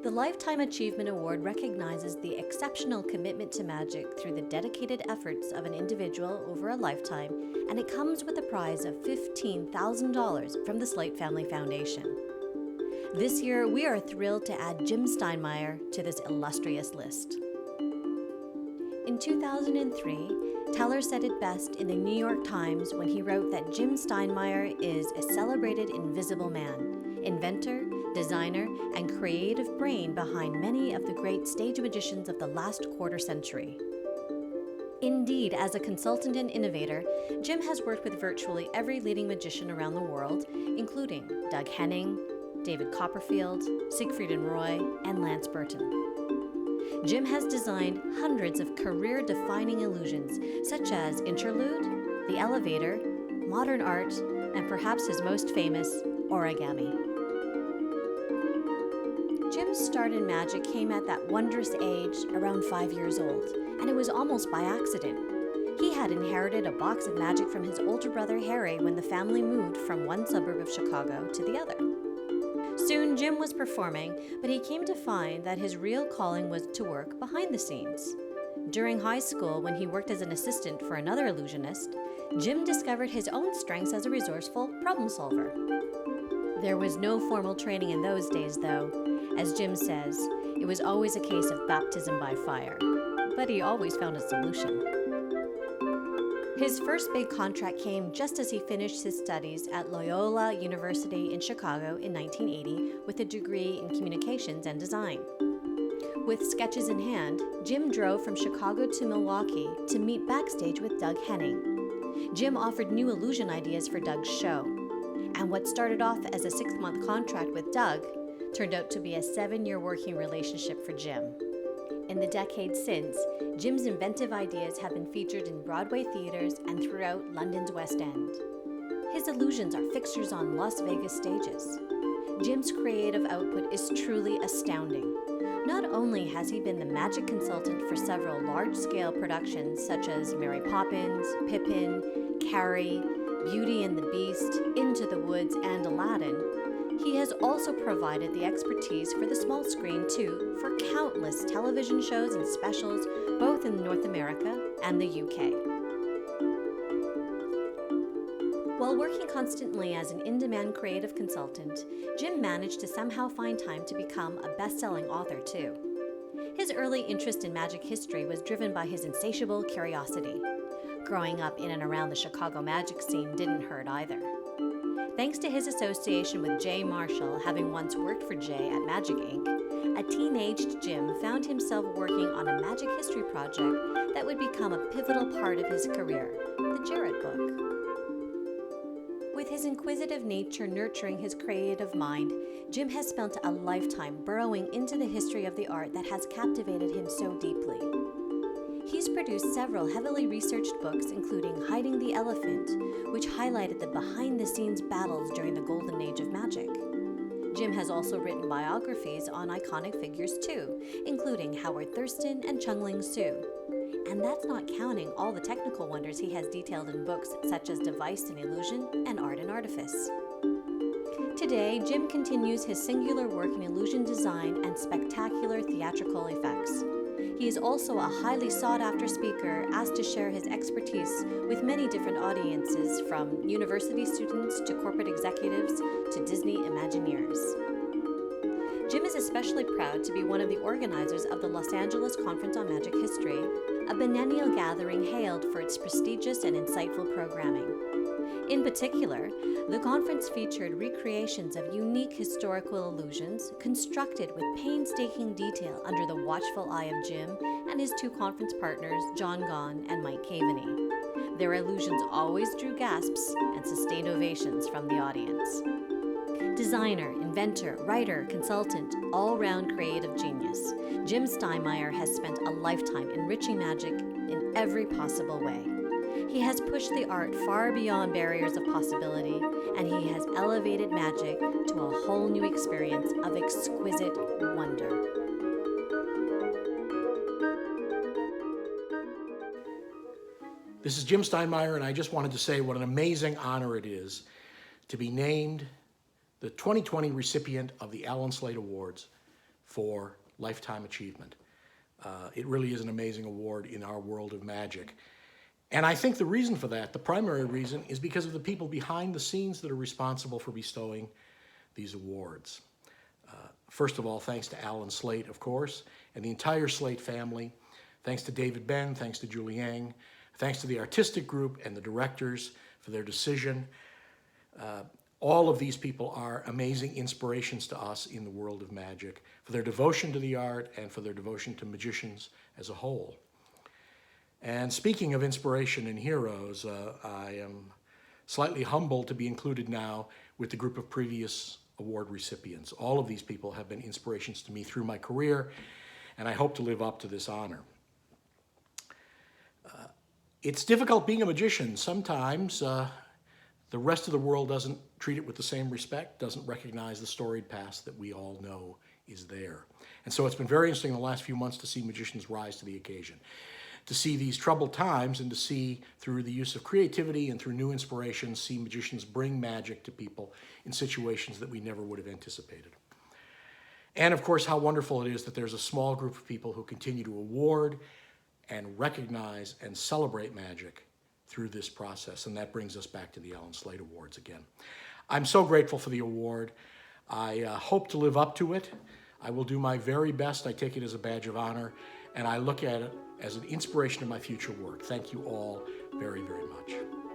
The Lifetime Achievement Award recognizes the exceptional commitment to magic through the dedicated efforts of an individual over a lifetime, and it comes with a prize of $15,000 from the Slaight Family Foundation. This year, we are thrilled to add Jim Steinmeyer to this illustrious list. In 2003, Teller said it best in the New York Times when he wrote that Jim Steinmeyer is a celebrated invisible man, inventor, designer, and creative brain behind many of the great stage magicians of the last quarter century. Indeed, as a consultant and innovator, Jim has worked with virtually every leading magician around the world, including Doug Henning, David Copperfield, Siegfried and Roy, and Lance Burton. Jim has designed hundreds of career-defining illusions, such as Interlude, The Elevator, Modern Art, and perhaps his most famous, Origami. Jim's start in magic came at that wondrous age, around 5 years old, and it was almost by accident. He had inherited a box of magic from his older brother Harry when the family moved from one suburb of Chicago to the other. Soon, Jim was performing, but he came to find that his real calling was to work behind the scenes. During high school, when he worked as an assistant for another illusionist, Jim discovered his own strengths as a resourceful problem solver. There was no formal training in those days, though. As Jim says, it was always a case of baptism by fire, but he always found a solution. His first big contract came just as he finished his studies at Loyola University in Chicago in 1980 with a degree in communications and design. With sketches in hand, Jim drove from Chicago to Milwaukee to meet backstage with Doug Henning. Jim offered new illusion ideas for Doug's show, and what started off as a 6-month contract with Doug turned out to be a 7-year working relationship for Jim. In the decades since, Jim's inventive ideas have been featured in Broadway theaters and throughout London's West End. His illusions are fixtures on Las Vegas stages. Jim's creative output is truly astounding. Not only has he been the magic consultant for several large-scale productions such as Mary Poppins, Pippin, Carrie, Beauty and the Beast, Into the Woods, and Aladdin, he has also provided the expertise for the small screen, too, for countless television shows and specials, both in North America and the UK. While working constantly as an in-demand creative consultant, Jim managed to somehow find time to become a best-selling author, too. His early interest in magic history was driven by his insatiable curiosity. Growing up in and around the Chicago magic scene didn't hurt either. Thanks to his association with Jay Marshall, having once worked for Jay at Magic Inc., a teenaged Jim found himself working on a magic history project that would become a pivotal part of his career, the Jarrett Book. With his inquisitive nature nurturing his creative mind, Jim has spent a lifetime burrowing into the history of the art that has captivated him so deeply. He's produced several heavily researched books, including Hiding the Elephant, which highlighted the behind-the-scenes battles during the golden age of magic. Jim has also written biographies on iconic figures too, including Howard Thurston and Chung-Ling Soo. And that's not counting all the technical wonders he has detailed in books such as Device and Illusion and Art and Artifice. Today, Jim continues his singular work in illusion design and spectacular theatrical effects. He is also a highly sought-after speaker asked to share his expertise with many different audiences, from university students to corporate executives to Disney Imagineers. Jim is especially proud to be one of the organizers of the Los Angeles Conference on Magic History, a biennial gathering hailed for its prestigious and insightful programming. In particular, the conference featured recreations of unique historical illusions constructed with painstaking detail under the watchful eye of Jim and his 2 conference partners, John Gahn and Mike Caveney. Their illusions always drew gasps and sustained ovations from the audience. Designer, inventor, writer, consultant, all-round creative genius, Jim Steinmeyer has spent a lifetime enriching magic in every possible way. He has pushed the art far beyond barriers of possibility, and he has elevated magic to a whole new experience of exquisite wonder. This is Jim Steinmeyer, and I just wanted to say what an amazing honor it is to be named the 2020 recipient of the Allan Slaight Awards for lifetime achievement. It really is an amazing award in our world of magic. And I think the reason for that, the primary reason, is because of the people behind the scenes that are responsible for bestowing these awards. First of all, thanks to Allan Slaight, of course, and the entire Slaight family. Thanks to David Ben, thanks to Julie Yang, thanks to the artistic group and the directors for their decision. All of these people are amazing inspirations to us in the world of magic, for their devotion to the art and for their devotion to magicians as a whole. And speaking of inspiration and heroes, I am slightly humbled to be included now with the group of previous award recipients. All of these people have been inspirations to me through my career, and I hope to live up to this honor. It's difficult being a magician. Sometimes the rest of the world doesn't treat it with the same respect, doesn't recognize the storied past that we all know is there. And so it's been very interesting in the last few months to see magicians rise to the occasion, to see these troubled times and to see, through the use of creativity and through new inspirations, see magicians bring magic to people in situations that we never would have anticipated. And of course, how wonderful it is that there's a small group of people who continue to award and recognize and celebrate magic through this process. And that brings us back to the Allan Slaight Awards again. I'm so grateful for the award. I hope to live up to it. I will do my very best. I take it as a badge of honor, and I look at it as an inspiration to my future work. Thank you all very, very much.